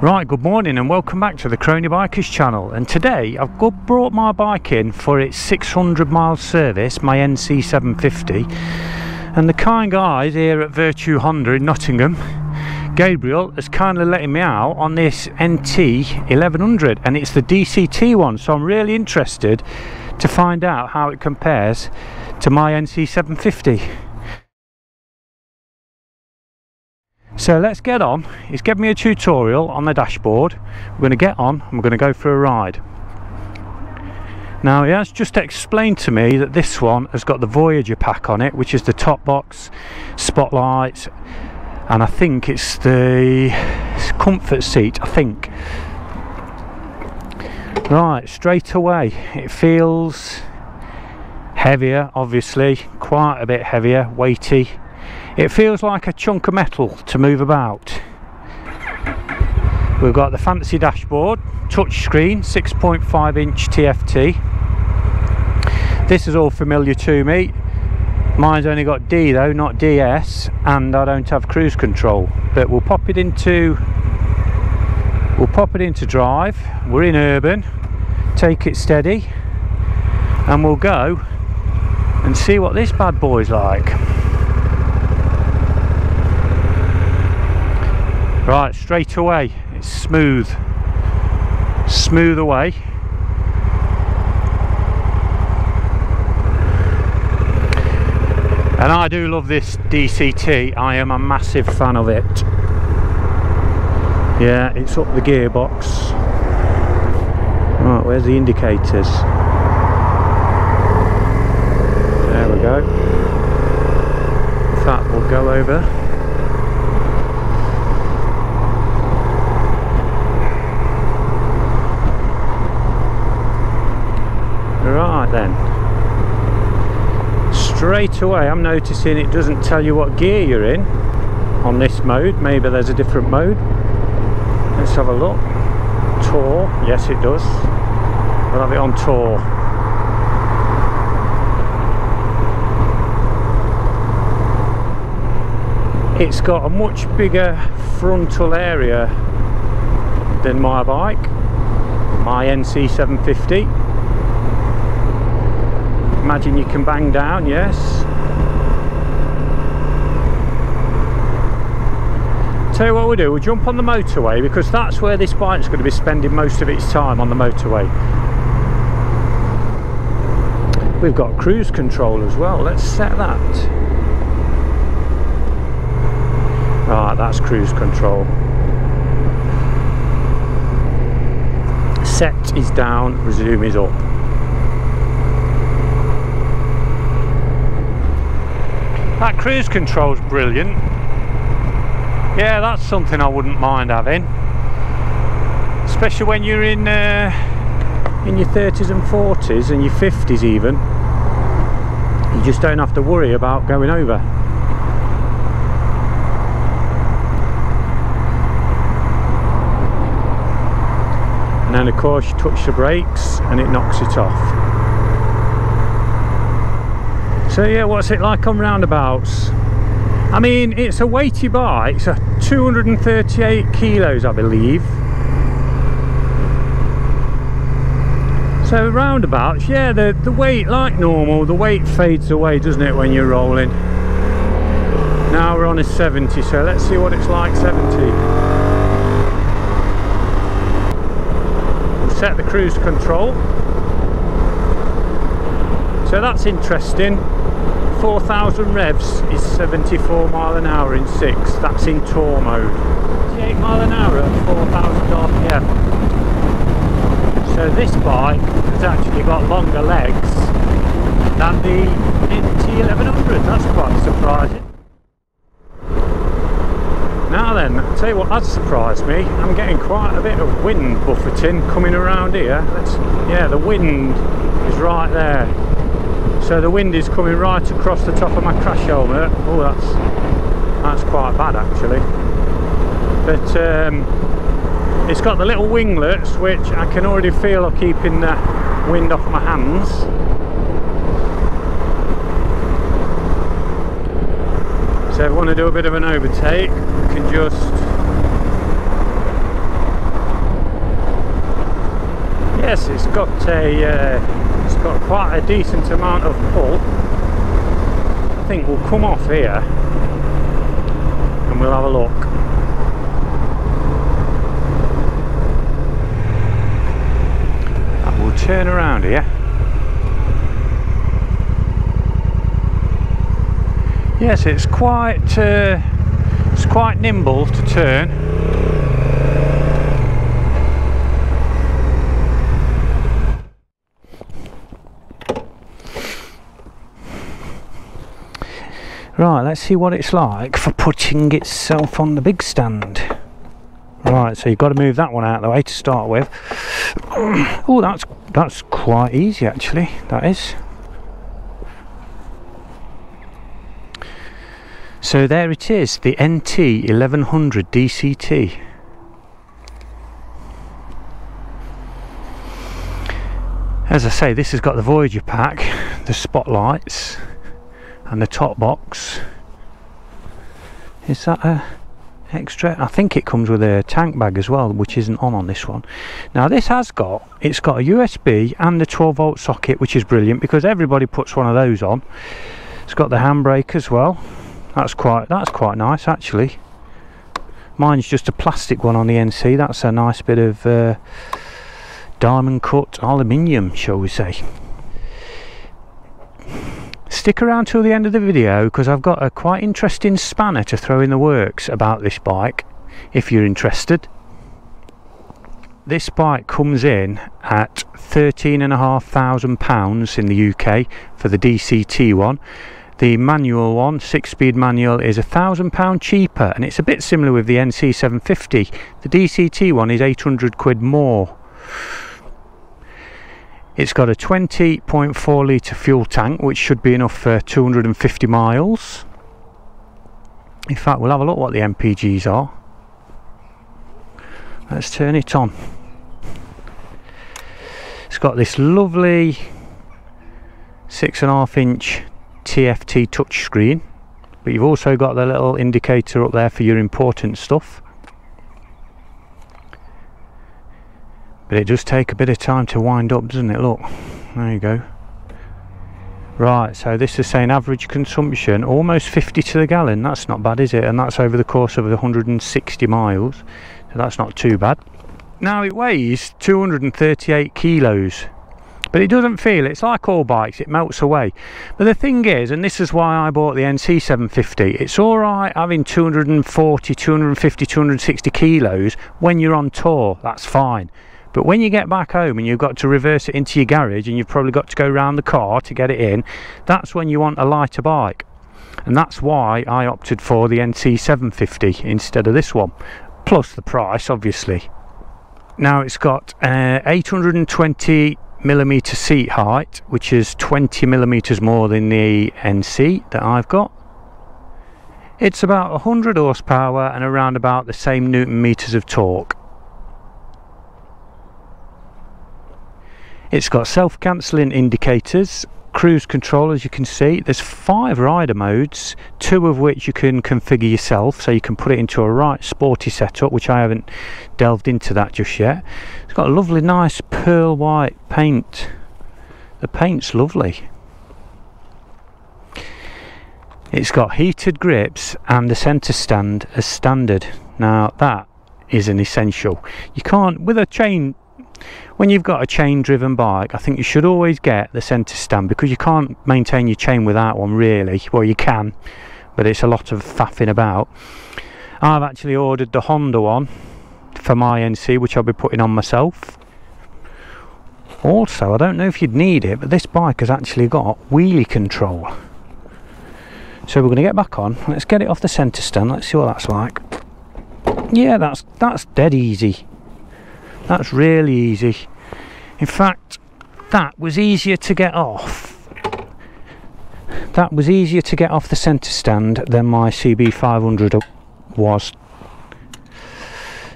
Right, good morning and welcome back to the Crony Bikers channel, and today I've brought my bike in for its 600 mile service, my NC750, and the kind guys here at Virtue Honda in Nottingham, Gabriel, has kindly letting me out on this NT1100, and it's the DCT one, so I'm really interested to find out how it compares to my NC750. So let's get on. He's given me a tutorial on the dashboard. We're going to get on and we're going to go for a ride. Now he has just explained to me that this one has got the Voyager pack on it, which is the top box, spotlights, and I think it's the comfort seat, I think. Right, straight away it feels heavier, obviously, quite a bit heavier, weighty. It feels like a chunk of metal to move about. We've got the fancy dashboard, touch screen, 6.5 inch TFT. This is all familiar to me. Mine's only got D though, not DS, and I don't have cruise control. But we'll pop it into drive. We're in urban. Take it steady, and we'll go and see what this bad boy's like. Right, straight away, it's smooth away. And I do love this DCT, I am a massive fan of it. Yeah, it's up the gearbox. Right, where's the indicators? There we go. In fact, we'll go over. Right then, straight away I'm noticing it doesn't tell you what gear you're in on this mode. Maybe there's a different mode. Let's have a look. Tour, yes it does. We'll have it on Tour. It's got a much bigger frontal area than my bike, my NC750. Imagine you can bang down, yes. Tell you what we'll do, we'll jump on the motorway, because that's where this bike's going to be spending most of its time, on the motorway. We've got cruise control as well, let's set that. Right, that's cruise control. Set is down, resume is up. That cruise control's brilliant. Yeah, that's something I wouldn't mind having, especially when you're in your 30s and 40s and your 50s even. You just don't have to worry about going over. And then of course you touch the brakes and it knocks it off. So yeah, what's it like on roundabouts? I mean, it's a weighty bike, it's a 238 kilos I believe. So roundabouts, yeah, the weight, like normal, the weight fades away, doesn't it, when you're rolling. Now we're on a 70, so let's see what it's like 70. We'll set the cruise control. So that's interesting. 4,000 revs is 74 mile an hour in 6. That's in Tour mode. 88 mile an hour at 4,000 RPM. So this bike has actually got longer legs than the NT1100. That's quite surprising. Now then, I'll tell you what has surprised me. I'm getting quite a bit of wind buffeting coming around here. Yeah, the wind is right there. So the wind is coming right across the top of my crash helmet. Oh, that's quite bad actually. But it's got the little winglets which I can already feel are keeping the wind off my hands. So if I want to do a bit of an overtake, I can just Yes, it's got quite a decent amount of pull. I think we'll come off here and we'll have a look. And we'll turn around here. Yes, it's quite nimble to turn. Right, let's see what it's like for putting itself on the big stand. Right, so you've got to move that one out of the way to start with. Oh, that's quite easy actually, that is. So there it is, the NT1100 DCT. As I say, this has got the Voyager pack, the spotlights, and the top box. Is that a extra? I think it comes with a tank bag as well, which isn't on this one. Now this it's got a USB and the 12-volt socket, which is brilliant because everybody puts one of those on. It's got the handbrake as well. That's quite nice actually. Mine's just a plastic one on the NC. That's a nice bit of diamond cut aluminium, shall we say. Stick around till the end of the video because I've got a quite interesting spanner to throw in the works about this bike, if you're interested. This bike comes in at £13,500 in the UK for the DCT one. The manual one, 6-speed manual, is £1,000 cheaper, and it's a bit similar with the NC750. The DCT one is 800 quid more. It's got a 20.4 litre fuel tank, which should be enough for 250 miles. In fact, we'll have a look what the MPGs are. Let's turn it on. It's got this lovely 6.5-inch TFT touchscreen, but you've also got the little indicator up there for your important stuff. But it does take a bit of time to wind up, doesn't it? Look, there you go. Right, so this is saying average consumption almost 50 to the gallon. That's not bad, is it? And that's over the course of 160 miles, so that's not too bad. Now it weighs 238 kilos, but it doesn't feel, it's like all bikes, it melts away. But the thing is, and this is why I bought the NC750, it's alright having 240, 250, 260 kilos when you're on tour, that's fine. But when you get back home and you've got to reverse it into your garage and you've probably got to go around the car to get it in, that's when you want a lighter bike. And that's why I opted for the NC750 instead of this one. Plus the price, obviously. Now it's got 820mm seat height, which is 20mm more than the NC that I've got. It's about 100 horsepower and around about the same Newton meters of torque. It's got self-cancelling indicators, cruise control, as you can see. There's 5 rider modes, 2 of which you can configure yourself, so you can put it into a right sporty setup, which I haven't delved into that just yet. It's got a lovely nice pearl white paint. The paint's lovely. It's got heated grips and the centre stand as standard. Now that is an essential. You can't, with a chain, when you've got a chain driven bike, I think you should always get the centre stand, because you can't maintain your chain without one really. Well, you can, but it's a lot of faffing about. I've actually ordered the Honda one for my NC, which I'll be putting on myself. Also, I don't know if you'd need it, but this bike has actually got wheelie control. So we're going to get back on. Let's get it off the centre stand. Let's see what that's like. Yeah, that's dead easy. That's really easy. In fact, that was easier to get off. That was easier to get off the centre stand than my CB500 was.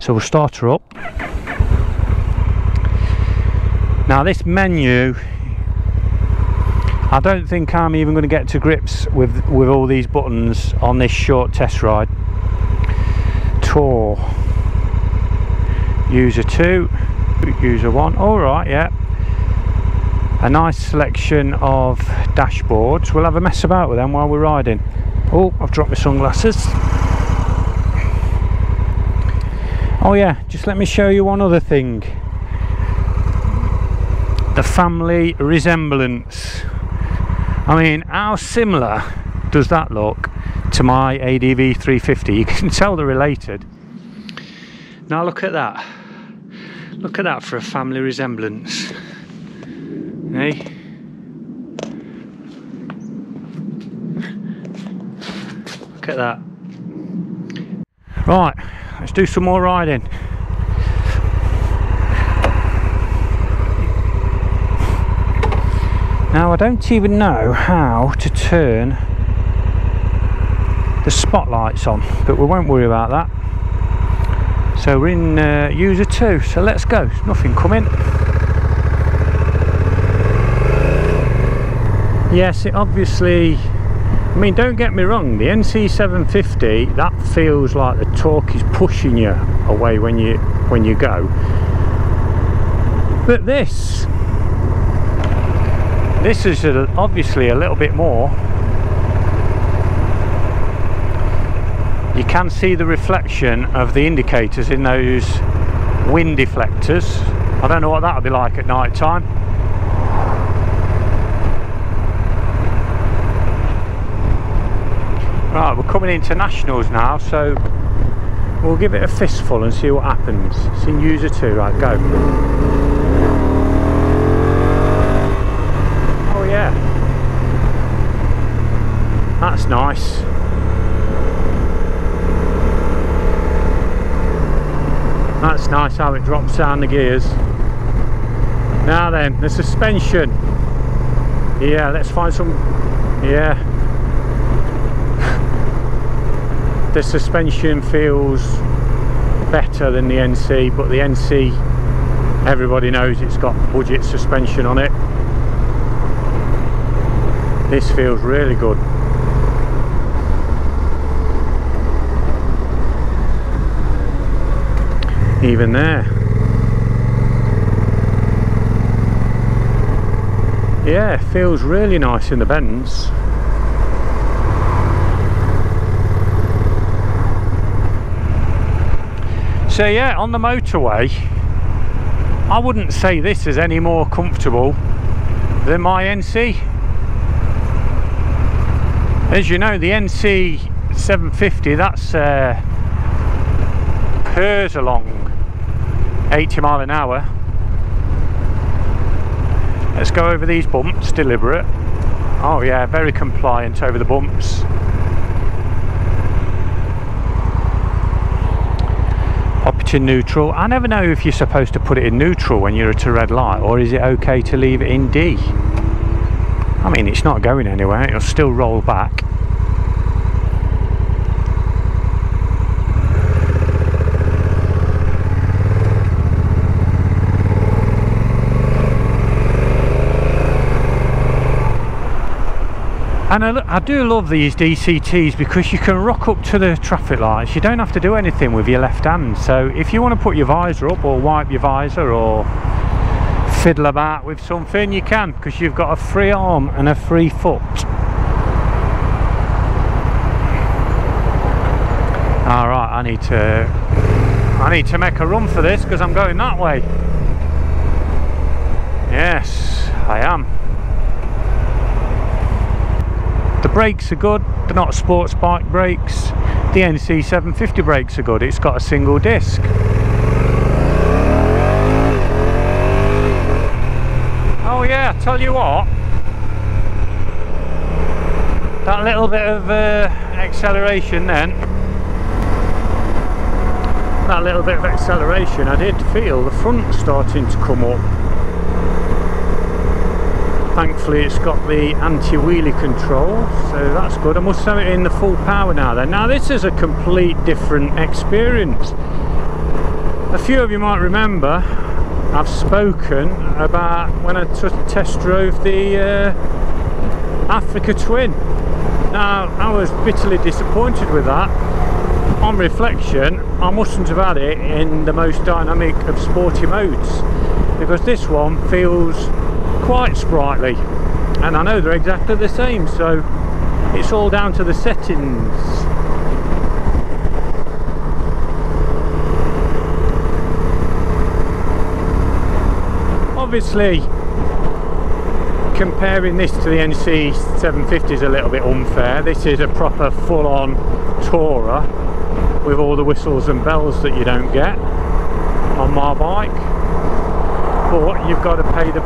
So we'll start her up. Now this menu, I don't think I'm even going to get to grips with all these buttons on this short test ride. Tour. User 2, user one. Alright, yeah. A nice selection of dashboards. We'll have a mess about with them while we're riding. Oh, I've dropped my sunglasses. Oh yeah, just let me show you one other thing. The family resemblance. I mean, how similar does that look to my ADV 350? You can tell they're related. Now look at that. Look at that for a family resemblance. Hey? Look at that. Right, let's do some more riding. Now I don't even know how to turn the spotlights on, but we won't worry about that. So we're in user 2, so let's go. There's nothing coming. Yes, it obviously, I mean, don't get me wrong, the NC750, that feels like the torque is pushing you away when you go. But this is obviously a little bit more. You can see the reflection of the indicators in those wind deflectors. I don't know what that'll be like at night time. Right, we're coming into nationals now, so we'll give it a fistful and see what happens. It's in user 2, right, go. Oh yeah, that's nice. That's nice how it drops down the gears. Now then, the suspension. Yeah, let's find some, yeah. The suspension feels better than the NC, but the NC, everybody knows it's got budget suspension on it. This feels really good. Even there. Yeah, it feels really nice in the bends. So yeah, on the motorway, I wouldn't say this is any more comfortable than my NC. As you know, the NC750, that's purrs along 80 mile an hour. Let's go over these bumps, deliberate. Oh yeah, very compliant over the bumps. Pop it in neutral. I never know if you're supposed to put it in neutral when you're at a red light, or is it okay to leave it in D? I mean, it's not going anywhere, it'll still roll back. And I do love these DCTs because you can rock up to the traffic lights. You don't have to do anything with your left hand. So if you want to put your visor up or wipe your visor or fiddle about with something, you can, because you've got a free arm and a free foot. Alright, I need to make a run for this because I'm going that way. Yes, I am. The brakes are good, they're not sports bike brakes. The NC750 brakes are good, it's got a single disc. Oh yeah, I tell you what, that little bit of acceleration then, I did feel the front starting to come up. Thankfully it's got the anti-wheelie control, so that's good. I must have it in the full power now then. Now this is a complete different experience. A few of you might remember I've spoken about when I test drove the Africa Twin. Now I was bitterly disappointed with that on reflection, I mustn't have had it in the most dynamic of sporty modes, because this one feels quite sprightly, and I know they're exactly the same, so it's all down to the settings. Obviously, comparing this to the NC750 is a little bit unfair. This is a proper full-on tourer with all the whistles and bells that you don't get on my bike, but you've got to pay the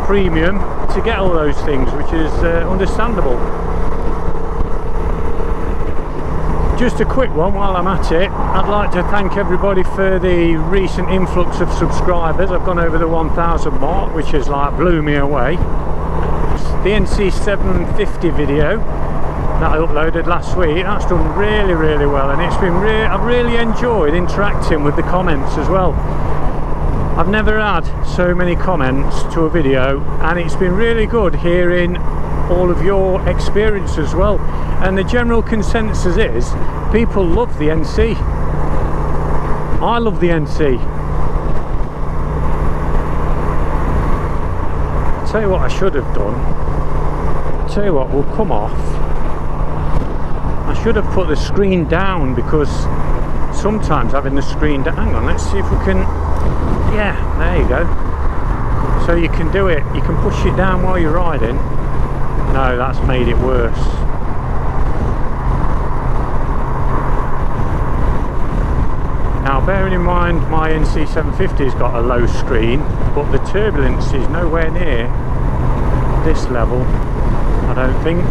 premium to get all those things, which is understandable. Just a quick one while I'm at it. I'd like to thank everybody for the recent influx of subscribers. I've gone over the 1,000 mark, which has like blew me away. The NC750 video that I uploaded last week, that's done really well, and it's been I've really enjoyed interacting with the comments as well. I've never had so many comments to a video, and it's been really good hearing all of your experience as well, and the general consensus is people love the NC. I love the NC. I'll tell you what I should have done. I'll tell you what, we'll come off. I should have put the screen down, because sometimes having the screen down, hang on, let's see if we can, yeah, there you go. So you can do it, you can push it down while you're riding. No, that's made it worse. Now, bearing in mind my NC750's got a low screen, but the turbulence is nowhere near this level, I don't think.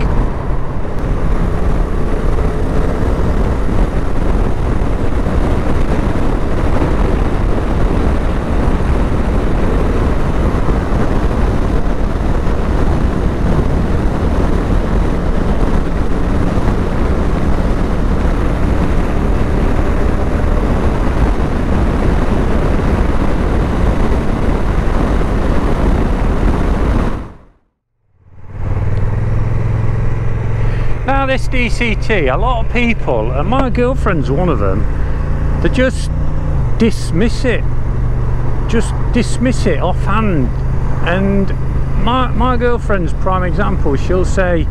Now this DCT, a lot of people, and my girlfriend's one of them, they just dismiss it. Just dismiss it offhand. And my girlfriend's prime example, she'll say,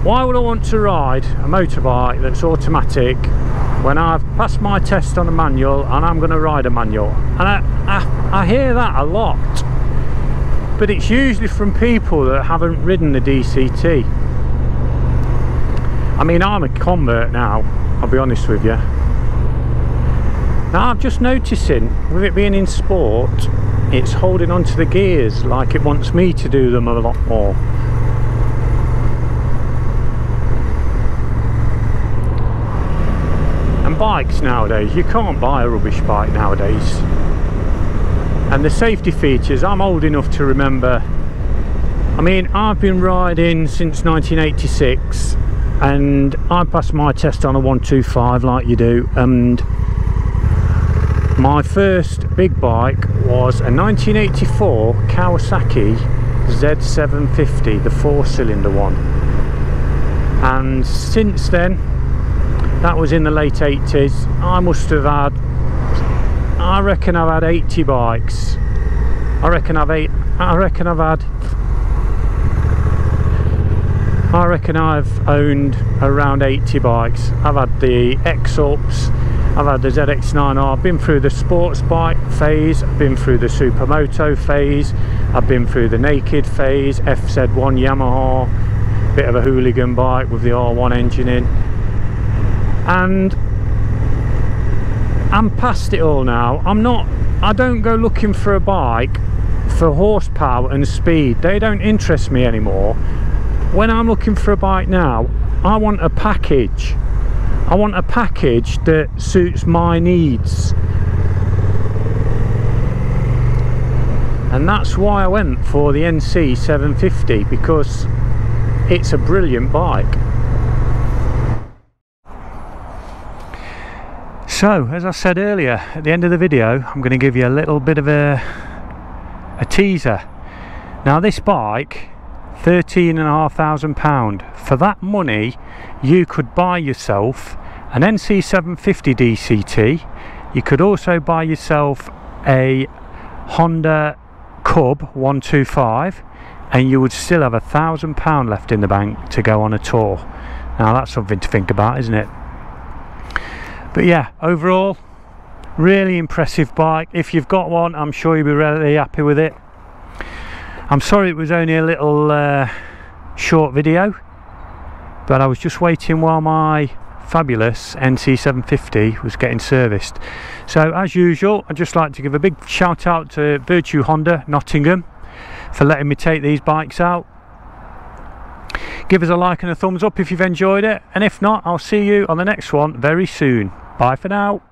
why would I want to ride a motorbike that's automatic when I've passed my test on a manual and I'm going to ride a manual? And I hear that a lot, but it's usually from people that haven't ridden the DCT. I mean, I'm a convert now, I'll be honest with you. Now I'm just noticing, with it being in sport, it's holding onto the gears like it wants me to do them a lot more. And bikes nowadays, you can't buy a rubbish bike nowadays. And the safety features, I'm old enough to remember. I mean, I've been riding since 1986. And I passed my test on a 125 like you do, and my first big bike was a 1984 Kawasaki Z750, the 4-cylinder one. And since then, that was in the late 80s, I must have had, I reckon I've had 80 bikes. I reckon I've owned around 80 bikes. I've had the X-Ups, I've had the ZX9R, I've been through the sports bike phase, I've been through the supermoto phase, I've been through the naked phase, FZ1 Yamaha, bit of a hooligan bike with the R1 engine in. And I'm past it all now. I don't go looking for a bike for horsepower and speed. They don't interest me anymore. When I'm looking for a bike now, I want a package. I want a package that suits my needs. And that's why I went for the NC750, because it's a brilliant bike. So, as I said earlier, at the end of the video, I'm going to give you a little bit of a teaser. Now this bike, £13,500. For that money, you could buy yourself an NC750 DCT. You could also buy yourself a Honda Cub 125 and you would still have £1,000 left in the bank to go on a tour. Now that's something to think about, isn't it? But yeah, overall, really impressive bike. If you've got one, I'm sure you'll be really happy with it. I'm sorry it was only a little short video, but I was just waiting while my fabulous NC750 was getting serviced. So as usual, I'd just like to give a big shout out to Virtue Honda Nottingham for letting me take these bikes out. Give us a like and a thumbs up if you've enjoyed it, and if not, I'll see you on the next one very soon. Bye for now.